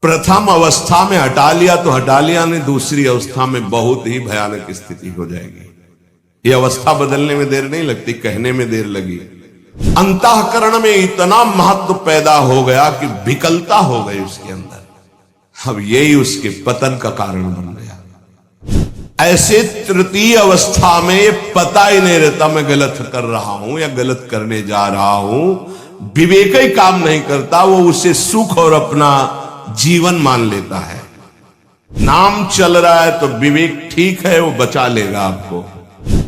प्रथम अवस्था में हटा लिया तो हटा लिया, नहीं दूसरी अवस्था में बहुत ही भयानक स्थिति हो जाएगी। ये अवस्था बदलने में देर नहीं लगती, कहने में देर लगी। अंतःकरण में इतना महत्व पैदा हो गया कि विकलता हो गई उसके अंदर। अब यही उसके पतन का कारण बन गया। ऐसे तृतीय अवस्था में ये पता ही नहीं रहता मैं गलत कर रहा हूं या गलत करने जा रहा हूं। विवेक ही काम नहीं करता, वो उसे सुख और अपना जीवन मान लेता है। नाम चल रहा है तो विवेक ठीक है, वो बचा लेगा आपको।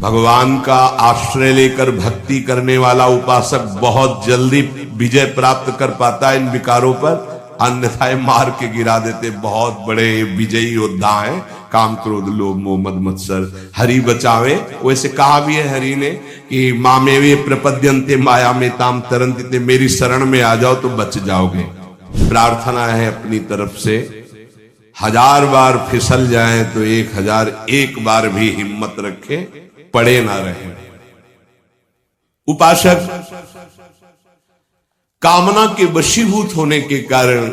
भगवान का आश्रय लेकर भक्ति करने वाला उपासक बहुत जल्दी विजय प्राप्त कर पाता है इन विकारों पर, अन्यथा मार के गिरा देते। बहुत बड़े विजयी योद्धा हैं, काम क्रोध लोभ मोह मद मत्सर, हरि बचावे। वैसे कहा भी है हरि ने कि मामेवे प्रपद्यन्ते माया में ताम तरन्ति, मेरी शरण में आ जाओ तो बच जाओगे। प्रार्थना है अपनी तरफ से, 1000 बार फिसल जाएं तो 1001 बार भी हिम्मत रखे, पड़े ना रहे। उपासक कामना के वशीभूत होने के कारण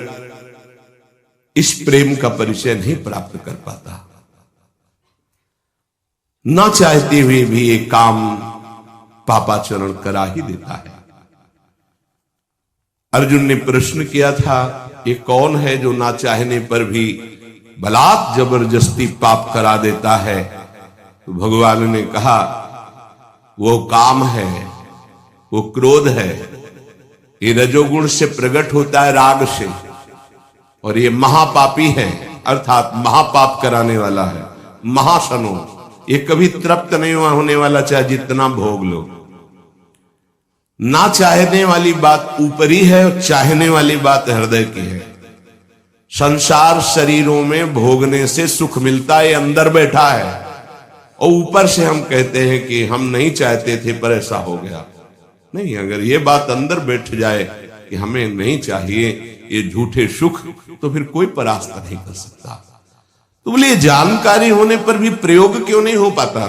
इस प्रेम का परिचय नहीं प्राप्त कर पाता। ना चाहते हुए भी ये काम पापाचरण करा ही देता है। अर्जुन ने प्रश्न किया था, ये कौन है जो ना चाहने पर भी बलात् जबरदस्ती पाप करा देता है? तो भगवान ने कहा, वो काम है, वो क्रोध है। ये रजोगुण से प्रकट होता है, राग से, और ये महापापी है, अर्थात महापाप कराने वाला है। महाशनो, ये कभी तृप्त नहीं होने वाला, चाहे जितना भोग लो। ना चाहने वाली बात ऊपरी है और चाहने वाली बात हृदय की है। संसार शरीरों में भोगने से सुख मिलता है, अंदर बैठा है, और ऊपर से हम कहते हैं कि हम नहीं चाहते थे पर ऐसा हो गया। नहीं, अगर ये बात अंदर बैठ जाए कि हमें नहीं चाहिए ये झूठे सुख, तो फिर कोई परास्त नहीं कर सकता। तो बोले जानकारी होने पर भी प्रयोग क्यों नहीं हो पाता?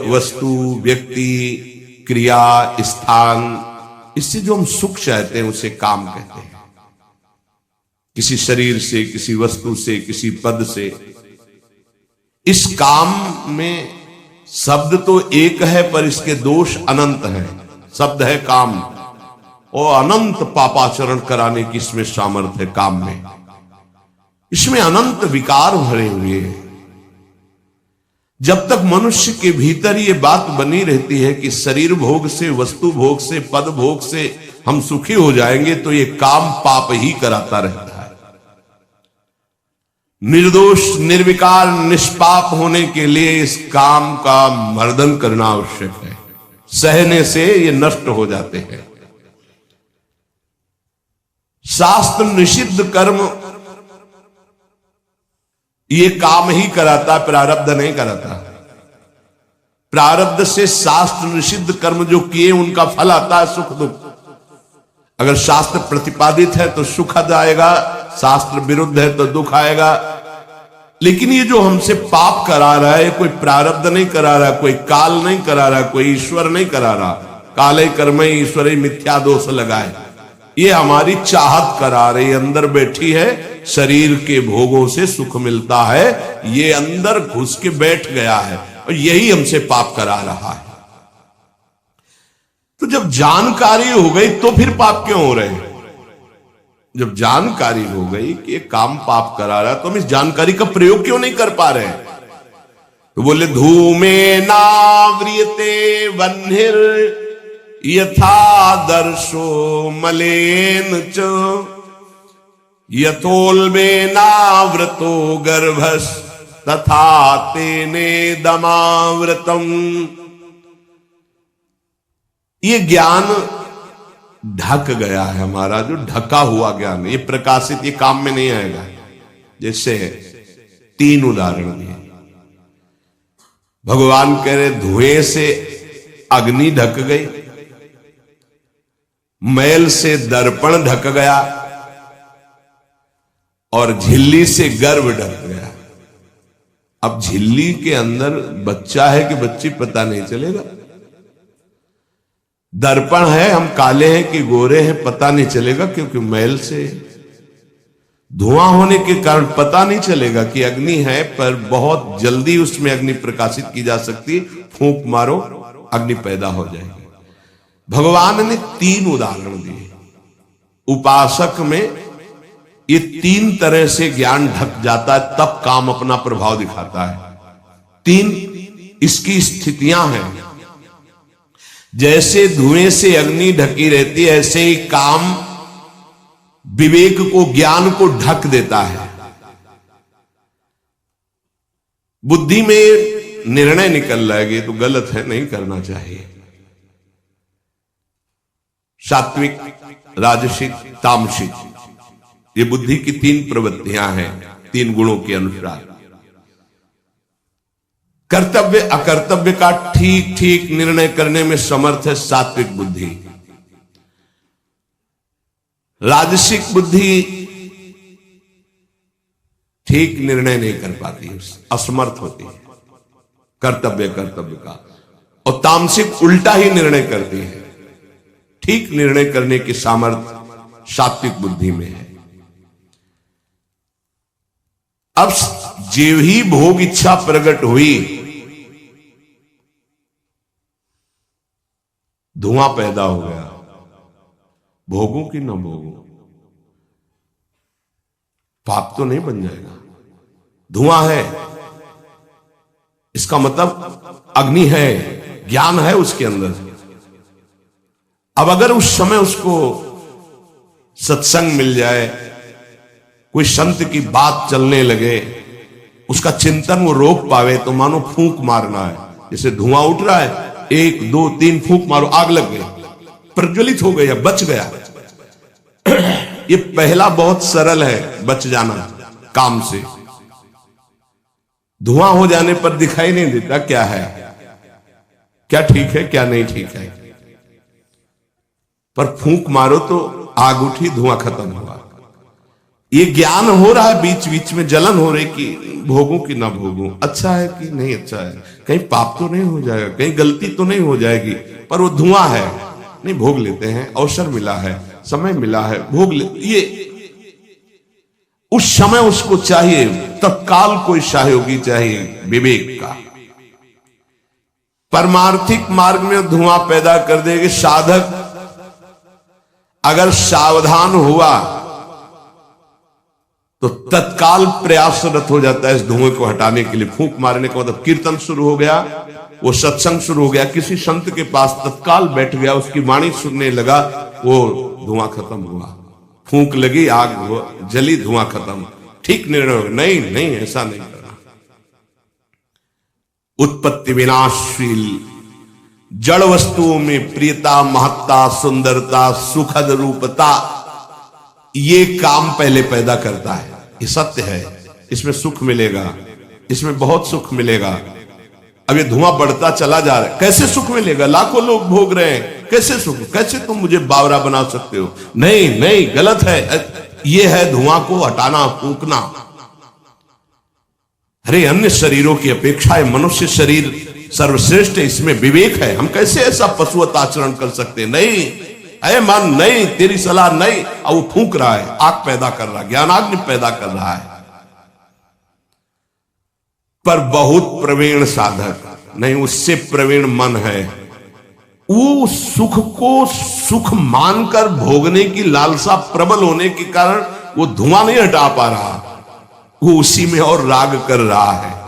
वस्तु, व्यक्ति, क्रिया, स्थान, इससे जो हम सुख चाहते हैं उसे काम कहते हैं। किसी शरीर से, किसी वस्तु से, किसी पद से। इस काम में शब्द तो एक है पर इसके दोष अनंत हैं। शब्द है काम, और अनंत पापाचरण कराने की इसमें सामर्थ्य है। काम में इसमें अनंत विकार भरे हुए हैं। जब तक मनुष्य के भीतर ये बात बनी रहती है कि शरीर भोग से, वस्तु भोग से, पद भोग से हम सुखी हो जाएंगे, तो ये काम पाप ही कराता रहता है। निर्दोष, निर्विकार, निष्पाप होने के लिए इस काम का मर्दन करना आवश्यक है। सहने से ये नष्ट हो जाते हैं। शास्त्र निषिद्ध कर्म ये काम ही कराता, प्रारब्ध नहीं कराता। प्रारब्ध से शास्त्र निषिद्ध कर्म जो किए उनका फल आता है सुख दुख। अगर शास्त्र प्रतिपादित है तो सुख आएगा, शास्त्र विरुद्ध है तो दुख आएगा। लेकिन ये जो हमसे पाप करा रहा है, कोई प्रारब्ध नहीं करा रहा, कोई काल नहीं करा रहा, कोई ईश्वर नहीं करा रहा। काले कर्म ईश्वर मिथ्या दोष लगाए, ये हमारी चाहत करा रही, अंदर बैठी है। शरीर के भोगों से सुख मिलता है, ये अंदर घुस के बैठ गया है, और यही हमसे पाप करा रहा है। तो जब जानकारी हो गई तो फिर पाप क्यों हो रहे हैं? जब जानकारी हो गई कि काम पाप करा रहा है, तो हम इस जानकारी का प्रयोग क्यों नहीं कर पा रहे हैं? तो बोले, धूमे नाव्रियते वह्निर यथा दर्शो मलेन च यथोल्बे नाव्रतो गर्भस तथा तेने दमाव्रतम। ये ज्ञान ढक गया है हमारा, जो ढका हुआ ज्ञान, ये प्रकाशित, ये काम में नहीं आएगा। जैसे 3 उदाहरण दिए। भगवान कह रहे धुएं से अग्नि ढक गई, मैल से दर्पण ढक गया, और झिल्ली से गर्भ ढक गया। अब झिल्ली के अंदर बच्चा है कि बच्ची पता नहीं चलेगा। दर्पण है, हम काले हैं कि गोरे हैं पता नहीं चलेगा, क्योंकि मैल से। धुआं होने के कारण पता नहीं चलेगा कि अग्नि है, पर बहुत जल्दी उसमें अग्नि प्रकाशित की जा सकती है। फूंक मारो, अग्नि पैदा हो जाएगी। भगवान ने 3 उदाहरण दिए। उपासक में ये 3 तरह से ज्ञान ढक जाता है, तब काम अपना प्रभाव दिखाता है। 3 इसकी स्थितियां हैं। जैसे धुएं से अग्नि ढकी रहती है, ऐसे ही काम विवेक को, ज्ञान को ढक देता है। बुद्धि में निर्णय निकल रहा है, ये तो गलत है, नहीं करना चाहिए। सात्विक, राजसिक, तामसिक, ये बुद्धि की 3 प्रवृत्तियां हैं, 3 गुणों के अनुसार। कर्तव्य अकर्तव्य का ठीक ठीक निर्णय करने में समर्थ है सात्विक बुद्धि। राजसिक बुद्धि ठीक निर्णय नहीं कर पाती, असमर्थ होती है कर्तव्य का। और तामसिक उल्टा ही निर्णय करती है। ठीक निर्णय करने की सामर्थ्य सात्विक बुद्धि में है। अब जीव ही भोग इच्छा प्रकट हुई, धुआं पैदा हो गया। भोगों की न भोगों, पाप तो नहीं बन जाएगा। धुआं है, इसका मतलब अग्नि है, ज्ञान है उसके अंदर। अब अगर उस समय उसको सत्संग मिल जाए, कोई संत की बात चलने लगे, उसका चिंतन वो रोक पावे, तो मानो फूंक मारना है। जैसे धुआं उठ रहा है, 1 2 3 फूंक मारो, आग लग गई, प्रज्वलित हो गया, बच गया। ये पहला बहुत सरल है, बच जाना काम से। धुआं हो जाने पर दिखाई नहीं देता क्या है, क्या ठीक है क्या नहीं ठीक है। पर फूंक मारो तो आग उठी, धुआं खत्म हुआ। ये ज्ञान हो रहा है, बीच बीच में जलन हो रही कि भोगूं कि ना भोगूं, अच्छा है कि नहीं अच्छा है, कहीं पाप तो नहीं हो जाएगा, कहीं गलती तो नहीं हो जाएगी। पर वो धुआं है, नहीं भोग लेते हैं, अवसर मिला है, समय मिला है, भोग ले। ये उस समय उसको चाहिए, तत्काल कोई सहयोगी चाहिए विवेक का। परमार्थिक मार्ग में धुआं पैदा कर देगी। साधक अगर सावधान हुआ तो तत्काल प्रयासरत हो जाता है इस धुएं को हटाने के लिए। फूंक मारने का मतलब कीर्तन शुरू हो गया, वो सत्संग शुरू हो गया, किसी संत के पास तत्काल बैठ गया, उसकी वाणी सुनने लगा, वो धुआं खत्म हुआ। फूंक लगी, आग जली, धुआं खत्म। ठीक निर्णय हो। नहीं नहीं, ऐसा नहीं करना। उत्पत्ति विनाशशील जड़ वस्तुओं में प्रियता, महत्ता, सुंदरता, सुखद रूपता, ये काम पहले पैदा करता है। ये सत्य है, इसमें सुख मिलेगा, इसमें बहुत सुख मिलेगा। अब ये धुआं बढ़ता चला जा रहा है, कैसे सुख मिलेगा? लाखों लोग भोग रहे हैं, कैसे सुख? कैसे तुम मुझे बावरा बना सकते हो? नहीं नहीं, गलत है। ये है धुआं को हटाना, फूंकना। अरे अन्य शरीरों की अपेक्षा है मनुष्य शरीर सर्वश्रेष्ठ है, इसमें विवेक है। हम कैसे ऐसा पशुवत आचरण कर सकते? नहीं, अरे मन नहीं, तेरी सलाह नहीं। अब वो फूंक रहा है, आग पैदा कर रहा है, ज्ञानाग्नि पैदा कर रहा है। पर बहुत प्रवीण साधक नहीं, उससे प्रवीण मन है, वो सुख को सुख मानकर भोगने की लालसा प्रबल होने के कारण वो धुआं नहीं हटा पा रहा, वो उसी में और राग कर रहा है।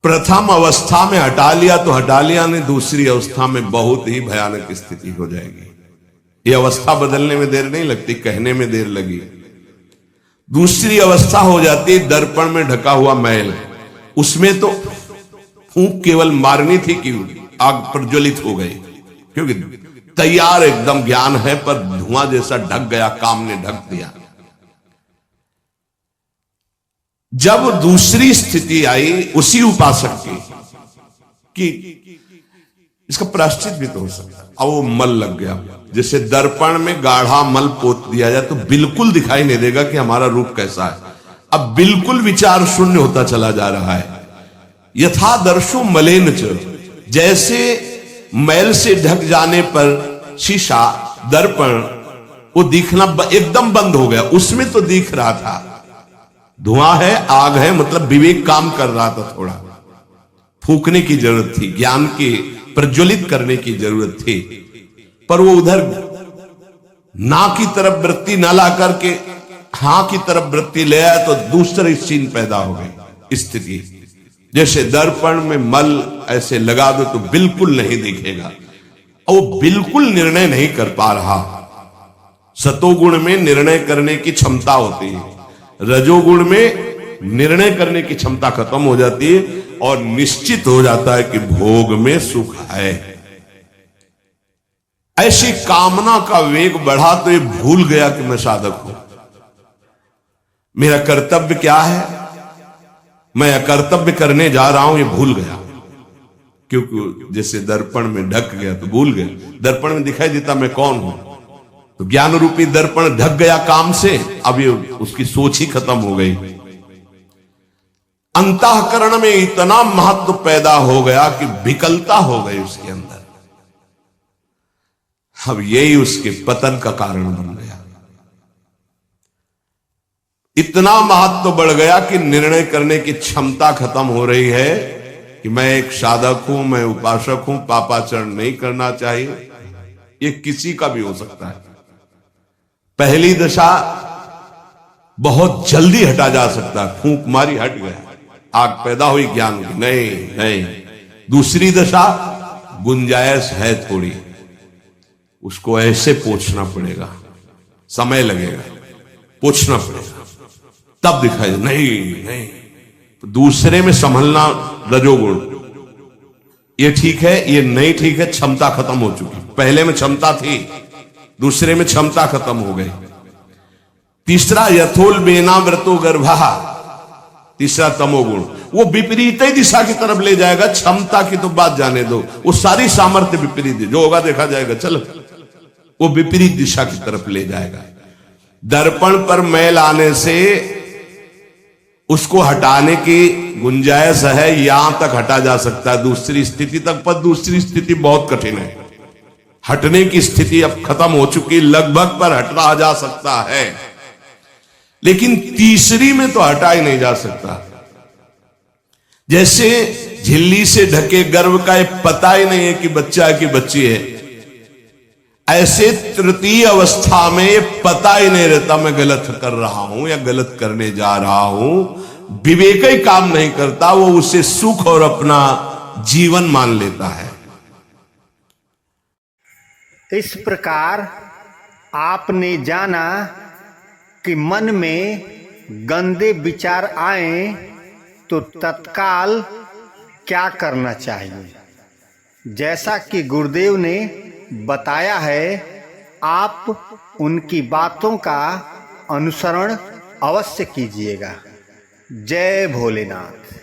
प्रथम अवस्था में हटा लिया तो हटा लिया, नहीं दूसरी अवस्था में बहुत ही भयानक स्थिति हो जाएगी। ये अवस्था बदलने में देर नहीं लगती, कहने में देर लगी। दूसरी अवस्था हो जाती है दर्पण में ढका हुआ मैल। उसमें तो फूंक केवल मारनी थी कि आग प्रज्वलित हो गई, क्योंकि तैयार एकदम ज्ञान है, पर धुआं जैसा ढक गया, काम ने ढक दिया। जब दूसरी स्थिति आई उसी उपासक की कि इसका प्रायश्चित भी तो हो सकता है, अब वो मल लग गया। जैसे दर्पण में गाढ़ा मल पोत दिया जाए तो बिल्कुल दिखाई नहीं देगा कि हमारा रूप कैसा है। अब बिल्कुल विचार शून्य होता चला जा रहा है। यथा दर्शो मलेन च, जैसे मैल से ढक जाने पर शीशा, दर्पण, वो दिखना एकदम बंद हो गया। उसमें तो दिख रहा था, धुआं है, आग है, मतलब विवेक काम कर रहा था। थोड़ा फूकने की जरूरत थी, ज्ञान के प्रज्वलित करने की जरूरत थी, पर वो उधर ना की तरफ वृत्ति न ला करके हां की तरफ वृत्ति ले आया तो दूसरी सीन पैदा हो गई स्थिति। जैसे दर्पण में मल ऐसे लगा दो तो बिल्कुल नहीं दिखेगा, और वो बिल्कुल निर्णय नहीं कर पा रहा। सतोगुण में निर्णय करने की क्षमता होती है, रजोगुण में निर्णय करने की क्षमता खत्म हो जाती है और निश्चित हो जाता है कि भोग में सुख है। ऐसी कामना का वेग बढ़ा तो ये भूल गया कि मैं साधक हूं, मेरा कर्तव्य क्या है, मैं अकर्तव्य करने जा रहा हूं, ये भूल गया। क्योंकि जैसे दर्पण में ढक गया तो भूल गया, दर्पण में दिखाई देता मैं कौन हूं, तो ज्ञान रूपी दर्पण ढक गया काम से, अब ये उसकी सोच ही खत्म हो गई। अंतःकरण में इतना महत्व पैदा हो गया कि विकलता हो गई उसके अंदर। अब यही उसके पतन का कारण बन गया। इतना महत्व बढ़ गया कि निर्णय करने की क्षमता खत्म हो रही है कि मैं एक साधक हूं, मैं उपासक हूं, पापाचरण नहीं करना चाहिए। ये किसी का भी हो सकता है। पहली दशा बहुत जल्दी हटा जा सकता है, फूंक मारी हट गया, आग पैदा हुई ज्ञान की, नहीं नहीं। दूसरी दशा गुंजाइश है थोड़ी, उसको ऐसे पोंछना पड़ेगा, समय लगेगा, पोंछना पड़ेगा, तब दिखाई नहीं नहीं। तो दूसरे में संभलना रजोगुण, ये ठीक है, ये नहीं ठीक है, क्षमता खत्म हो चुकी। पहले में क्षमता थी, दूसरे में क्षमता खत्म हो गई। तीसरा यथोल बेना व्रतो गर्भा, तीसरा तमोगुण, वो विपरीत ही दिशा की तरफ ले जाएगा। क्षमता की तो बात जाने दो, वो सारी सामर्थ्य विपरीत, जो होगा देखा जाएगा, चलो, वो विपरीत दिशा की तरफ ले जाएगा। दर्पण पर मैल आने से उसको हटाने की गुंजाइश है, यहां तक हटा जा सकता है, दूसरी स्थिति तक, पर दूसरी स्थिति बहुत कठिन है। हटने की स्थिति अब खत्म हो चुकी, लगभग पर हटा जा सकता है, लेकिन तीसरी में तो हटा ही नहीं जा सकता। जैसे झिल्ली से ढके गर्भ का ये पता ही नहीं है कि बच्चा है कि बच्ची है, ऐसे तृतीय अवस्था में ये पता ही नहीं रहता मैं गलत कर रहा हूं या गलत करने जा रहा हूं। विवेक ही काम नहीं करता, वो उसे सुख और अपना जीवन मान लेता है। इस प्रकार आपने जाना कि मन में गंदे विचार आए तो तत्काल क्या करना चाहिए। जैसा कि गुरुदेव ने बताया है, आप उनकी बातों का अनुसरण अवश्य कीजिएगा। जय भोलेनाथ।